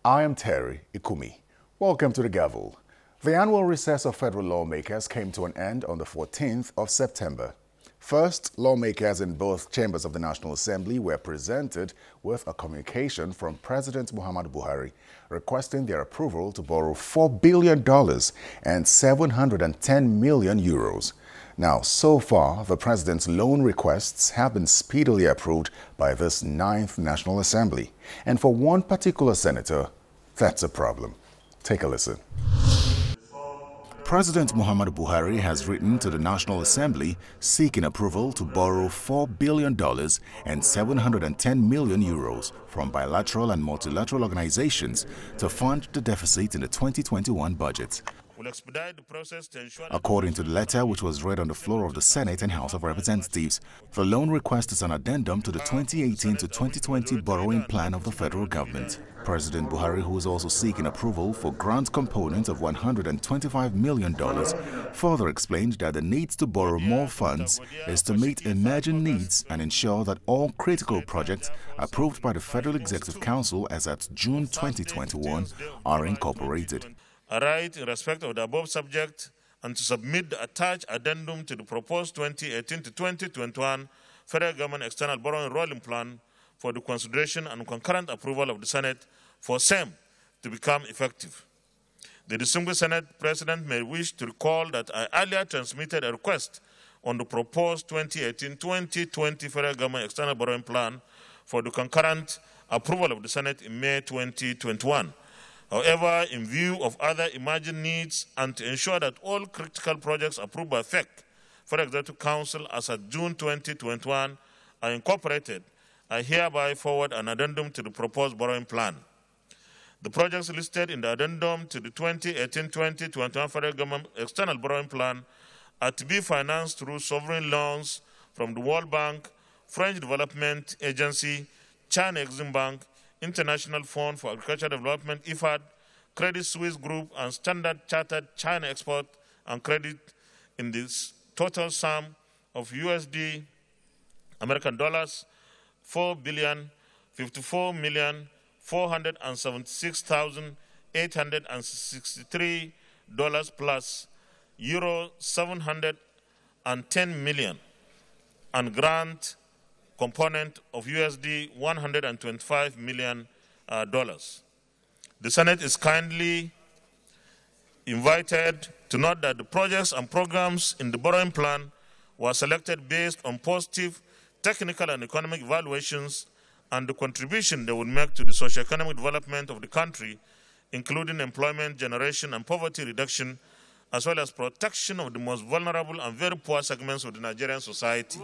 I am Terry Ikumi. Welcome to the Gavel. The annual recess of federal lawmakers came to an end on the 14th of September. First, lawmakers in both chambers of the National Assembly were presented with a communication from President Muhammadu Buhari requesting their approval to borrow $4 billion and 710 million euros. Now, so far, the president's loan requests have been speedily approved by this 9th National Assembly. And for one particular senator, that's a problem. Take a listen. President Muhammadu Buhari has written to the National Assembly seeking approval to borrow $4 billion and 710 million euros from bilateral and multilateral organizations to fund the deficit in the 2021 budget. Will expedite the process to ensure. According to the letter which was read on the floor of the Senate and House of Representatives, the loan request is an addendum to the 2018 to 2020 borrowing plan of the federal government. President Buhari, who is also seeking approval for grant component of $125 million, further explained that the need to borrow more funds is to meet emerging needs and ensure that all critical projects approved by the Federal Executive Council as at June 2021 are incorporated. A right in respect of the above subject and to submit the attached addendum to the proposed 2018 to 2021 Federal Government External Borrowing Rolling Plan for the consideration and concurrent approval of the Senate for same to become effective. The distinguished Senate President may wish to recall that I earlier transmitted a request on the proposed 2018-2020 Federal Government External Borrowing Plan for the concurrent approval of the Senate in May 2021. However, in view of other emerging needs and to ensure that all critical projects approved by FEC, Federal Executive Council, as of June 2021 are incorporated, I hereby forward an addendum to the proposed borrowing plan. The projects listed in the addendum to the 2018-2021 Federal Government External Borrowing Plan are to be financed through sovereign loans from the World Bank, French Development Agency, China Exim Bank, International Fund for Agricultural Development, IFAD, Credit Suisse Group, and Standard Chartered China Export and Credit in this total sum of USD, American dollars, $4,476,863 plus Euro 710 million and grant component of USD $125 million. The Senate is kindly invited to note that the projects and programs in the borrowing plan were selected based on positive technical and economic evaluations and the contribution they would make to the socio-economic development of the country, including employment generation and poverty reduction, as well as protection of the most vulnerable and very poor segments of the Nigerian society.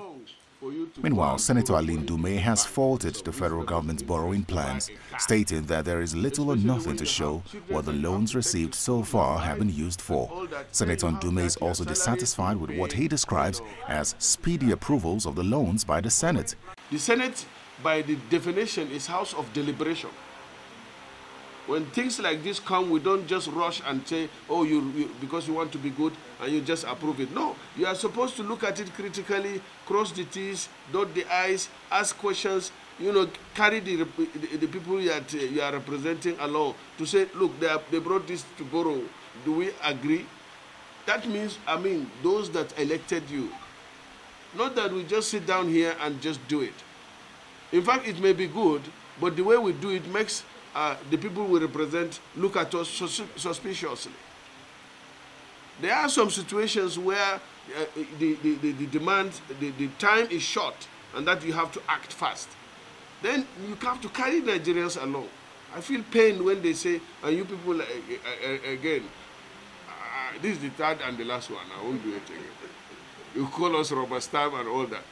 Meanwhile, Senator Aline Dume has faulted the federal government's borrowing plans, stating that there is little or nothing to show what the loans received so far have been used for. Senator Dume is also dissatisfied with what he describes as speedy approvals of the loans by the Senate. The Senate, by the definition, is house of deliberation. When things like this come, we don't just rush and say, oh, because you want to be good and you just approve it. No, you are supposed to look at it critically, cross the T's, dot the I's, ask questions, carry the people that you are representing along to say, look, they brought this to borrow. Do we agree? That means, those that elected you. Not that we just sit down here and just do it. In fact, it may be good, but the way we do it makes the people we represent look at us suspiciously. There are some situations where the demand, the time is short, and that you have to act fast. Then you have to carry Nigerians along. I feel pain when they say, and you people, again, this is the third and the last one, I won't do it again. You call us rubber stamp and all that.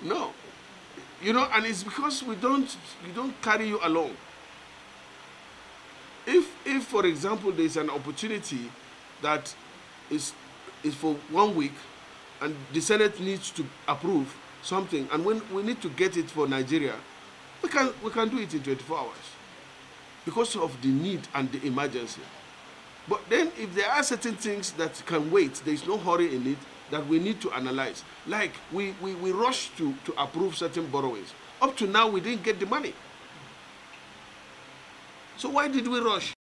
No. And it's because we don't carry you along. If, for example, there's an opportunity that is for 1 week and the Senate needs to approve something, and when we need to get it for Nigeria, we can do it in 24 hours because of the need and the emergency. But then if there are certain things that can wait, there's no hurry in it, that we need to analyze. Like we rush to approve certain borrowings. Up to now, we didn't get the money. So why did we rush?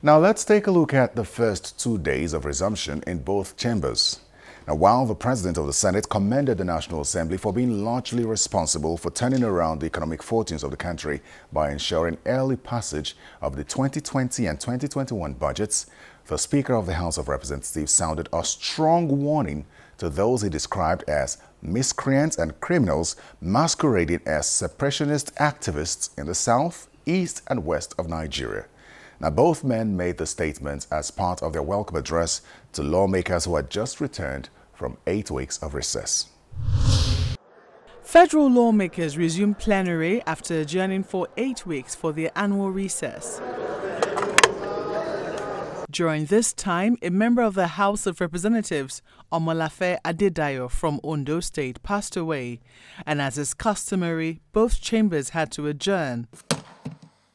Now let's take a look at the first 2 days of resumption in both chambers. Now, while the President of the Senate commended the National Assembly for being largely responsible for turning around the economic fortunes of the country by ensuring early passage of the 2020 and 2021 budgets, the Speaker of the House of Representatives sounded a strong warning to those he described as miscreants and criminals masquerading as separationist activists in the south, east, and west of Nigeria. Now, both men made the statements as part of their welcome address to lawmakers who had just returned from 8 weeks of recess. Federal lawmakers resumed plenary after adjourning for 8 weeks for their annual recess. During this time, a member of the House of Representatives, Omolafe Adedayo from Ondo State, passed away, and as is customary, both chambers had to adjourn.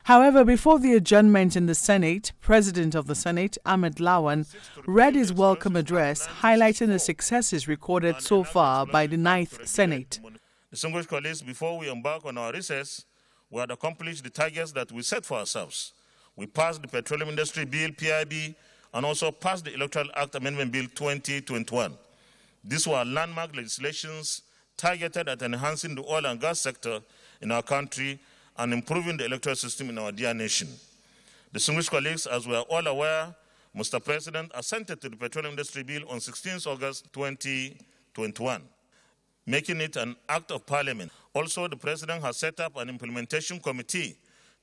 However, before the adjournment in the Senate, President of the Senate, Ahmed Lawan, read his welcome address, highlighting the successes recorded so far by the 9th Senate. Distinguished colleagues, before we embark on our recess, we had accomplished the targets that we set for ourselves. We passed the Petroleum Industry Bill, PIB, and also passed the Electoral Act Amendment Bill 2021. These were landmark legislations targeted at enhancing the oil and gas sector in our country and improving the electoral system in our dear nation. Distinguished colleagues, as we are all aware, Mr. President assented to the Petroleum Industry Bill on 16 August 2021, making it an act of parliament. Also, the President has set up an implementation committee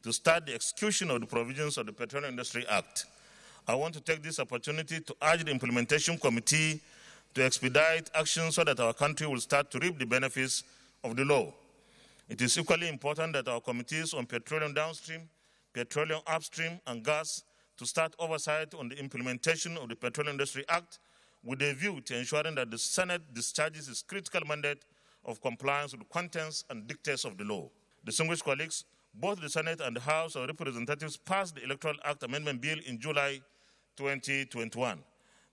to start the execution of the provisions of the Petroleum Industry Act. I want to take this opportunity to urge the implementation committee to expedite action so that our country will start to reap the benefits of the law. It is equally important that our committees on petroleum downstream, petroleum upstream, and gas to start oversight on the implementation of the Petroleum Industry Act with a view to ensuring that the Senate discharges its critical mandate of compliance with the contents and dictates of the law. Distinguished colleagues, both the Senate and the House of Representatives passed the Electoral Act Amendment Bill in July 2021.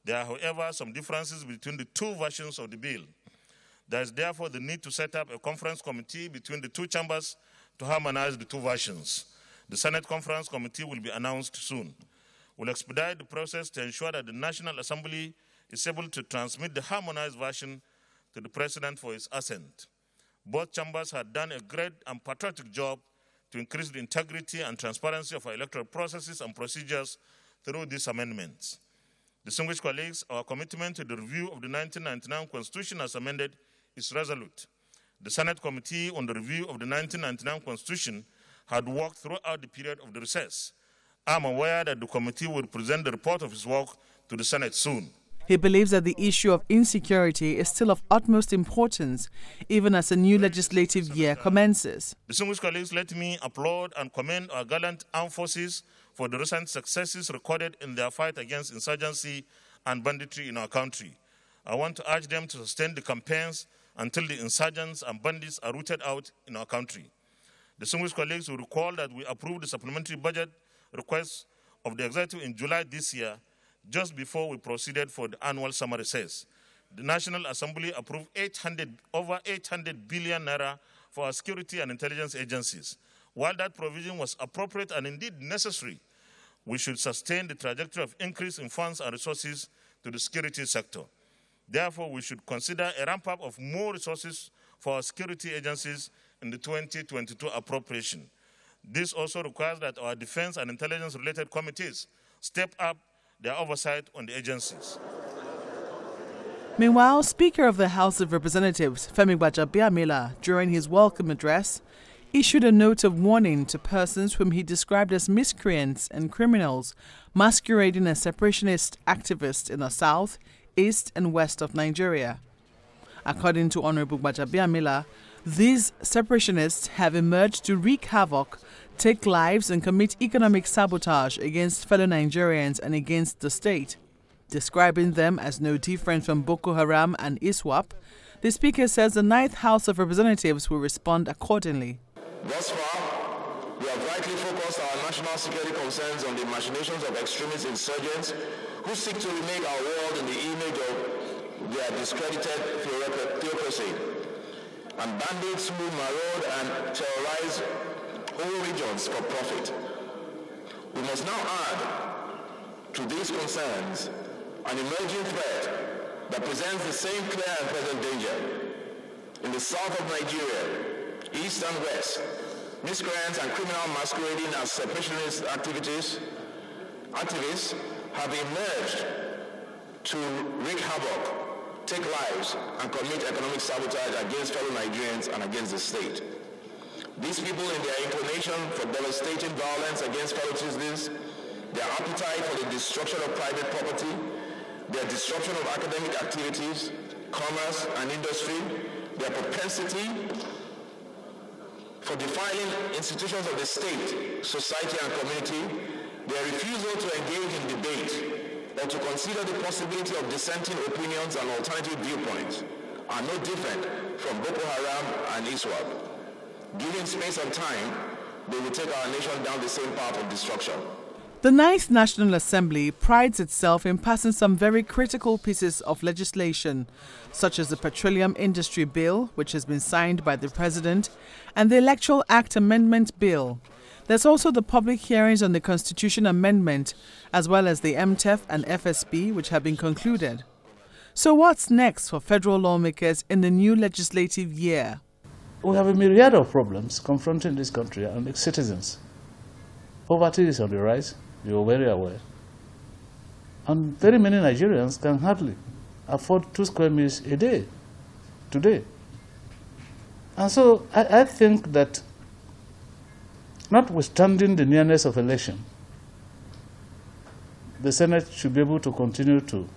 There are, however, some differences between the two versions of the bill. There is therefore the need to set up a conference committee between the two chambers to harmonize the two versions. The Senate Conference Committee will be announced soon. We'll expedite the process to ensure that the National Assembly is able to transmit the harmonized version to the President for his assent. Both chambers have done a great and patriotic job to increase the integrity and transparency of our electoral processes and procedures through these amendments. Distinguished colleagues, our commitment to the review of the 1999 Constitution as amended is resolute. The Senate Committee on the Review of the 1999 Constitution had worked throughout the period of the recess. I am aware that the committee will present the report of its work to the Senate soon. He believes that the issue of insecurity is still of utmost importance, even as a new legislative year commences. Distinguished colleagues, let me applaud and commend our gallant armed forces for the recent successes recorded in their fight against insurgency and banditry in our country. I want to urge them to sustain the campaigns until the insurgents and bandits are rooted out in our country. Distinguished colleagues will recall that we approved the supplementary budget request of the Executive in July this year, just before we proceeded for the annual summer recess. The National Assembly approved over 800 billion naira for our security and intelligence agencies. While that provision was appropriate and indeed necessary, we should sustain the trajectory of increase in funds and resources to the security sector. Therefore, we should consider a ramp-up of more resources for our security agencies in the 2022 appropriation. This also requires that our defense and intelligence-related committees step up their oversight on the agencies. Meanwhile, Speaker of the House of Representatives, Femi Gbajabiamila, during his welcome address, issued a note of warning to persons whom he described as miscreants and criminals masquerading as separationist activists in the south, east, and west of Nigeria. According to Honorable Gbajabiamila, these separationists have emerged to wreak havoc, take lives, and commit economic sabotage against fellow Nigerians and against the state. Describing them as no different from Boko Haram and ISWAP, the Speaker says the 9th House of Representatives will respond accordingly. Thus far, we have rightly focused our national security concerns on the machinations of extremist insurgents who seek to remake our world in the image of their discredited theocracy. And bandits who maraud and terrorize whole regions for profit. We must now add to these concerns an emerging threat that presents the same clear and present danger. In the south of Nigeria, east and west, miscreants and criminals masquerading as separationist activists have emerged to wreak havoc, take lives, and commit economic sabotage against fellow Nigerians and against the state. These people, in their inclination for devastating violence against fellow citizens, their appetite for the destruction of private property, their disruption of academic activities, commerce, and industry, their propensity for defiling institutions of the state, society, and community, their refusal to engage in debate or to consider the possibility of dissenting opinions and alternative viewpoints are no different from Boko Haram and ISWAP. Given space and time, they will take our nation down the same path of destruction. The 9th National Assembly prides itself in passing some very critical pieces of legislation, such as the Petroleum Industry Bill, which has been signed by the President, and the Electoral Act Amendment Bill. There's also the public hearings on the Constitution Amendment, as well as the MTEF and FSB, which have been concluded. So what's next for federal lawmakers in the new legislative year? We have a myriad of problems confronting this country and its citizens. Poverty is on the rise, you're very aware. And very many Nigerians can hardly afford 2 square meals a day today. And so I think that notwithstanding the nearness of election, the Senate should be able to continue to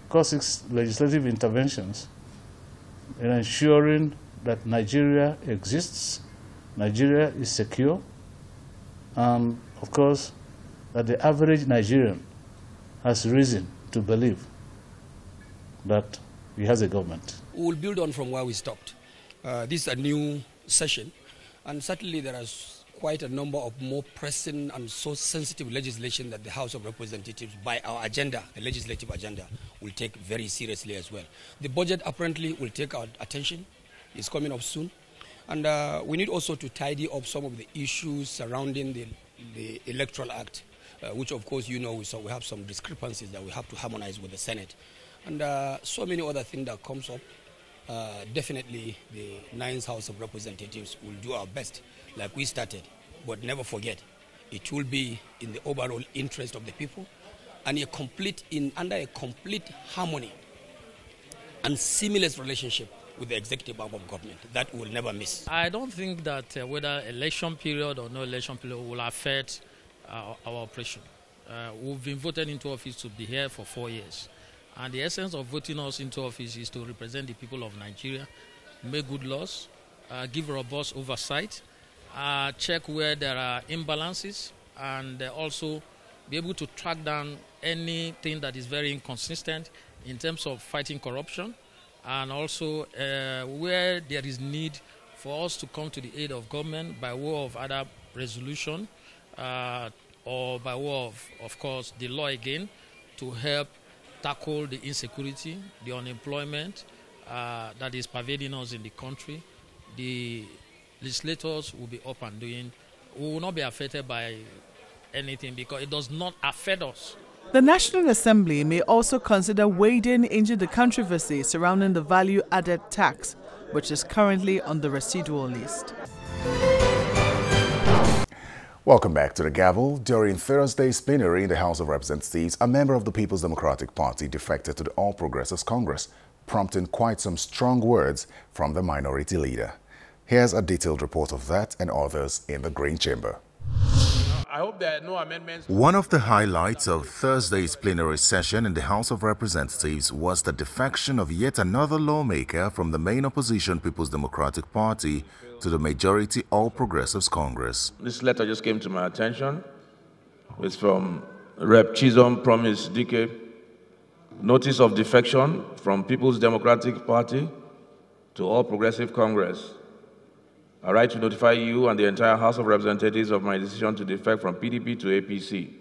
cause its legislative interventions in ensuring that Nigeria exists, Nigeria is secure, and of course that the average Nigerian has reason to believe that he has a government. We will build on from where we stopped. This is a new session, and certainly there is quite a number of more pressing and so sensitive legislation that the House of Representatives, by our agenda, the legislative agenda, will take very seriously as well. The budget apparently will take our attention. It's coming up soon. And we need also to tidy up some of the issues surrounding the Electoral Act, which of course you know, so we have some discrepancies that we have to harmonize with the Senate. And so many other things that comes up. Definitely the 9th House of Representatives will do our best, like we started, but never forget, it will be in the overall interest of the people and under a complete harmony and seamless relationship with the executive arm of government. That we will never miss. I don't think that whether election period or no election period will affect our operation. We've been voted into office to be here for 4 years. And the essence of voting us into office is to represent the people of Nigeria, make good laws, give robust oversight, check where there are imbalances, and also be able to track down anything that is very inconsistent in terms of fighting corruption, and also where there is need for us to come to the aid of government by way of either resolution or by way of course, the law again, to help tackle the insecurity, the unemployment that is pervading us in the country. The legislators will be up and doing. We will not be affected by anything because it does not affect us. The National Assembly may also consider wading into the controversy surrounding the value-added tax, which is currently on the residual list. Welcome back to the Gavel. During Thursday's plenary in the House of Representatives, a member of the People's Democratic Party defected to the All Progressives Congress, prompting quite some strong words from the minority leader. Here's a detailed report of that and others in the Green Chamber. I hope there are no amendments. One of the highlights of Thursday's plenary session in the House of Representatives was the defection of yet another lawmaker from the main opposition People's Democratic Party to the majority All Progressives Congress. This letter just came to my attention. It's from Rep. Chisholm Promise Dike. Notice of defection from People's Democratic Party to All Progressive Congress. I write to notify you and the entire House of Representatives of my decision to defect from PDP to APC.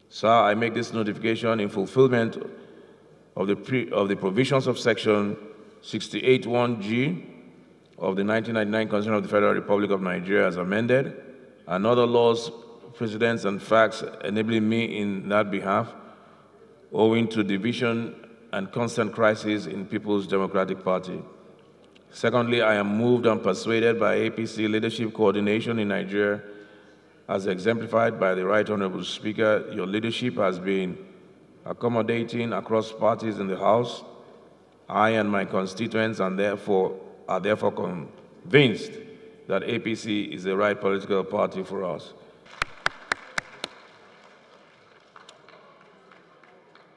Sir, I make this notification in fulfillment of the provisions of Section 68(1)(g) of the 1999 Constitution of the Federal Republic of Nigeria as amended, and other laws precedents and facts enabling me in that behalf, owing to division and constant crisis in People's Democratic Party. Secondly, I am moved and persuaded by APC leadership coordination in Nigeria, as exemplified by the Right Honorable Speaker. Your leadership has been accommodating across parties in the House. I and my constituents are therefore convinced that APC is the right political party for us.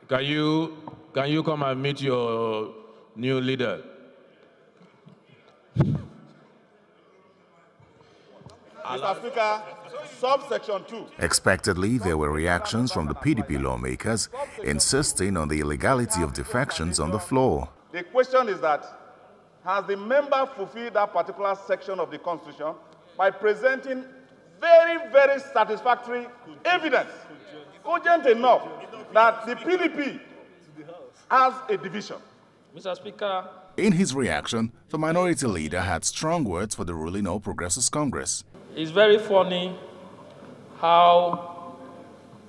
Can you come and meet your new leader? Mr. Speaker, subsection 2. Expectedly, there were reactions from the PDP lawmakers insisting on the illegality of defections on the floor. The question is that, has the member fulfilled that particular section of the Constitution by presenting very, very satisfactory evidence, cogent enough, that the PDP has a division? Mr. Speaker, in his reaction, the minority leader had strong words for the ruling All Progressives Congress. it's very funny how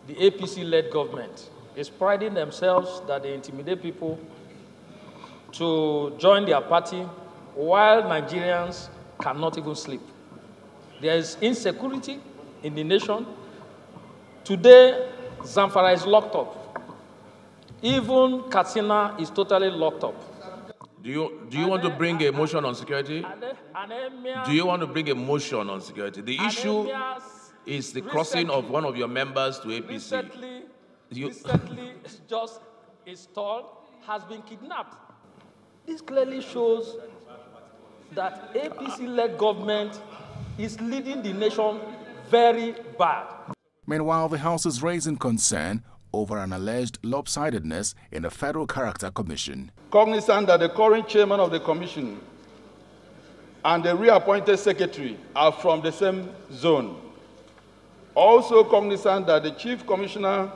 the APC-led government is priding themselves that they intimidate people to join their party while Nigerians cannot even sleep. There is insecurity in the nation. Today, Zamfara is locked up. Even Katsina is totally locked up. Do you want to bring a motion on security? Do you want to bring a motion on security? The issue is the crossing of one of your members to APC. Recently, just installed, has been kidnapped. This clearly shows that APC-led government is leading the nation very bad. Meanwhile, the House is raising concern over an alleged lopsidedness in the Federal Character Commission. Cognizant that the current chairman of the commission and the reappointed secretary are from the same zone. Also cognizant that the chief commissioner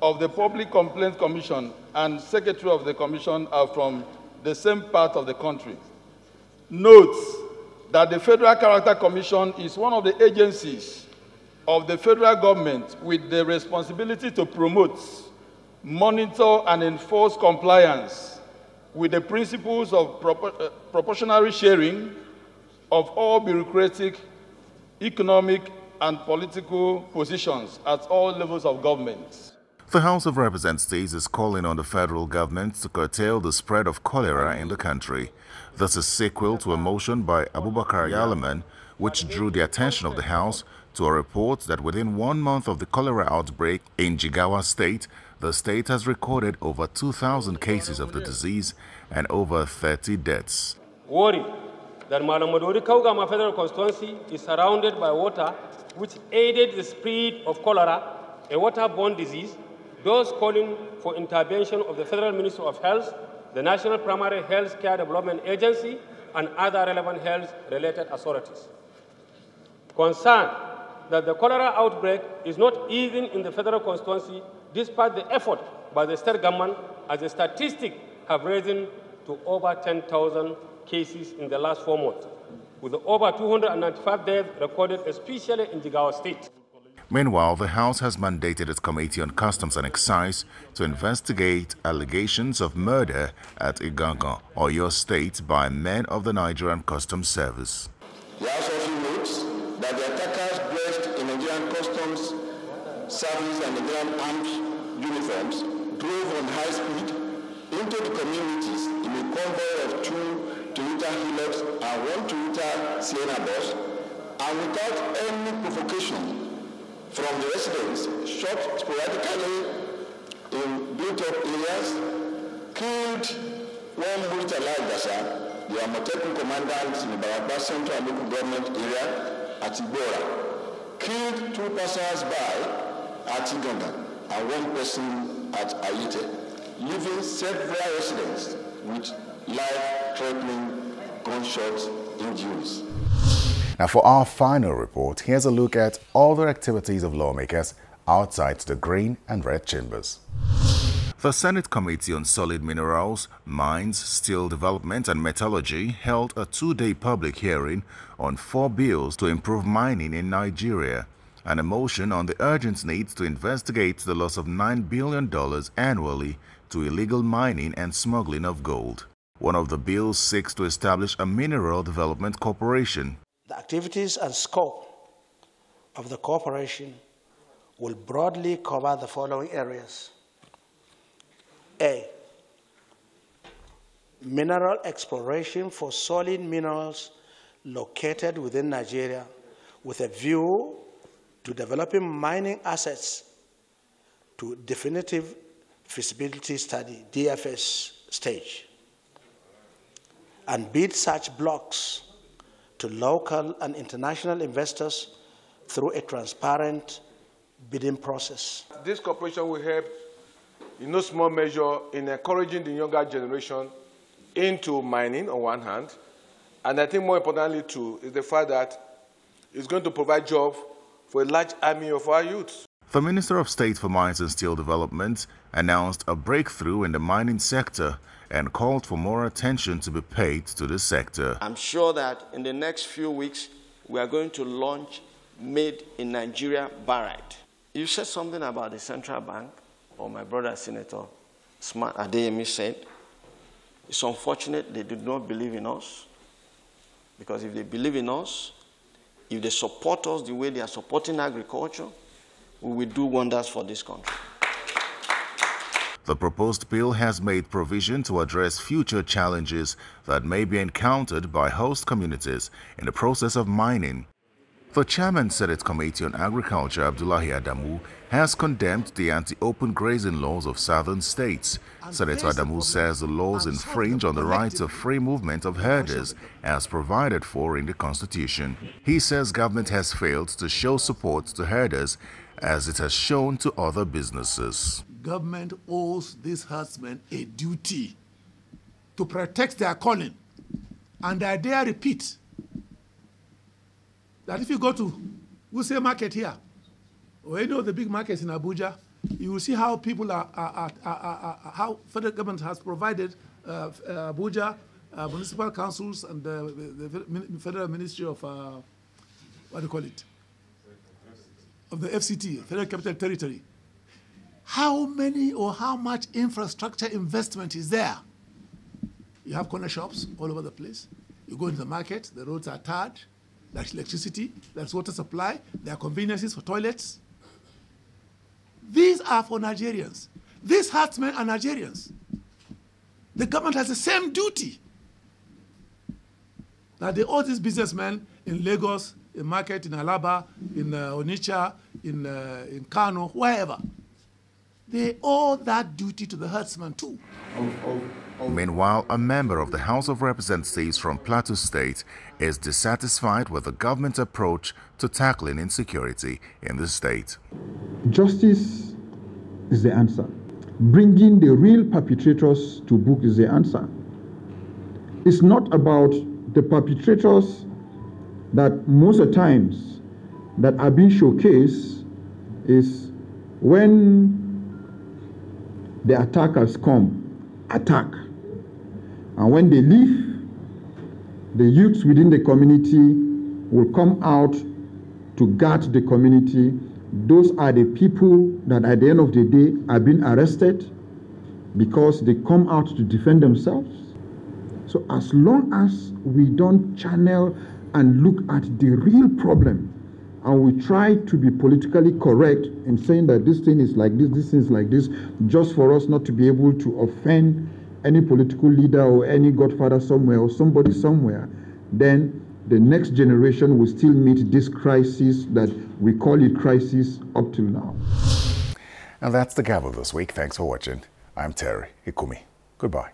of the Public Complaints Commission and secretary of the commission are from the same part of the country. Notes that the Federal Character Commission is one of the agencies of the federal government with the responsibility to promote, monitor, and enforce compliance with the principles of proportional sharing of all bureaucratic, economic, and political positions at all levels of government. The House of Representatives is calling on the federal government to curtail the spread of cholera in the country. This is sequel to a motion by Abubakar Yalaman, which drew the attention of the House to a report that within 1 month of the cholera outbreak in Jigawa State, the state has recorded over 2,000 cases of the disease and over 30 deaths. Worry that Malamadori Kaugama Federal Constituency is surrounded by water which aided the spread of cholera, a waterborne disease, those calling for intervention of the Federal Ministry of Health, the National Primary Health Care Development Agency, and other relevant health-related authorities. Concerned that the cholera outbreak is not easing in the federal constituency despite the effort by the state government, as the statistics have risen to over 10,000 cases in the last 4 months, with over 295 deaths recorded, especially in Jigawa State. Meanwhile, the House has mandated its Committee on Customs and Excise to investigate allegations of murder at Igangan, Oyo State, by men of the Nigerian Customs Service. The House also notes that the attackers dressed in Nigerian Customs Service and Nigerian armed uniforms drove on high speed into the communities in a convoy of 2 Toyota Hilux and 1 Toyota Sienna bus, and without any provocation from the residents, shot sporadically in built-up areas, killed 1 Murtala Gasa, the Amotekun commandant in the Barabas Central and Local Government area at Ibora, killed 2 passers-by at Iganga and 1 person at Ayite, leaving several residents with life-threatening gunshot injuries. Now, for our final report, here's a look at other activities of lawmakers outside the green and red chambers. The Senate Committee on Solid Minerals, Mines, Steel Development and Metallurgy held a 2-day public hearing on 4 bills to improve mining in Nigeria. and a motion on the urgent need to investigate the loss of $9 billion annually to illegal mining and smuggling of gold. One of the bills seeks to establish a mineral development corporation. The activities and scope of the corporation will broadly cover the following areas. A. Mineral exploration for solid minerals located within Nigeria with a view to developing mining assets to definitive feasibility study, DFS stage, and bid such blocks to local and international investors through a transparent bidding process. This corporation will help in no small measure in encouraging the younger generation into mining on one hand, and I think more importantly too is the fact that it's going to provide jobs for a large army of our youths. The Minister of State for Mines and Steel Development announced a breakthrough in the mining sector and called for more attention to be paid to the sector. I'm sure that in the next few weeks we are going to launch Made in Nigeria Barite. You said something about the central bank, or my brother Senator Smart Adeyemi said. It's unfortunate they did not believe in us, because if they believe in us, if they support us the way they are supporting agriculture, we will do wonders for this country. The proposed bill has made provision to address future challenges that may be encountered by host communities in the process of mining. The Chairman Senate Committee on Agriculture, Abdullahi Adamu, has condemned the anti-open grazing laws of southern states. Senator Adamu says the laws infringe on the rights of free movement of herders as provided for in the Constitution. He says government has failed to show support to herders as it has shown to other businesses. Government owes these herdsmen a duty to protect their calling. And I dare repeat that if you go to Wuse Market here, or any of the big markets in Abuja, you will see how people how federal government has provided Abuja municipal councils and the Federal Ministry of, what do you call it? Of the FCT, Federal Capital Territory. How many or how much infrastructure investment is there? You have corner shops all over the place. You go into the market, the roads are tarred, there's electricity, there's water supply, there are conveniences for toilets. These are for Nigerians. These herdsmen are Nigerians. The government has the same duty that they owe these businessmen in Lagos, in market, in Alaba, in Onitsha, in Kano, wherever. They owe that duty to the herdsmen too. Meanwhile, a member of the House of Representatives from Plateau State is dissatisfied with the government's approach to tackling insecurity in the state. Justice is the answer. Bringing the real perpetrators to book is the answer. It's not about the perpetrators that most of the times that are being showcased is when the attackers come, attack. And when they leave, the youths within the community will come out to guard the community. Those are the people that at the end of the day are being arrested because they come out to defend themselves. So as long as we don't channel and look at the real problem, and we try to be politically correct in saying that this thing is like this thing is like this, just for us not to be able to offend any political leader or any godfather somewhere or somebody somewhere, then the next generation will still meet this crisis that we call it crisis up till now. And that's the Gavel this week. Thanks for watching. I'm Terry Ikumi. Goodbye.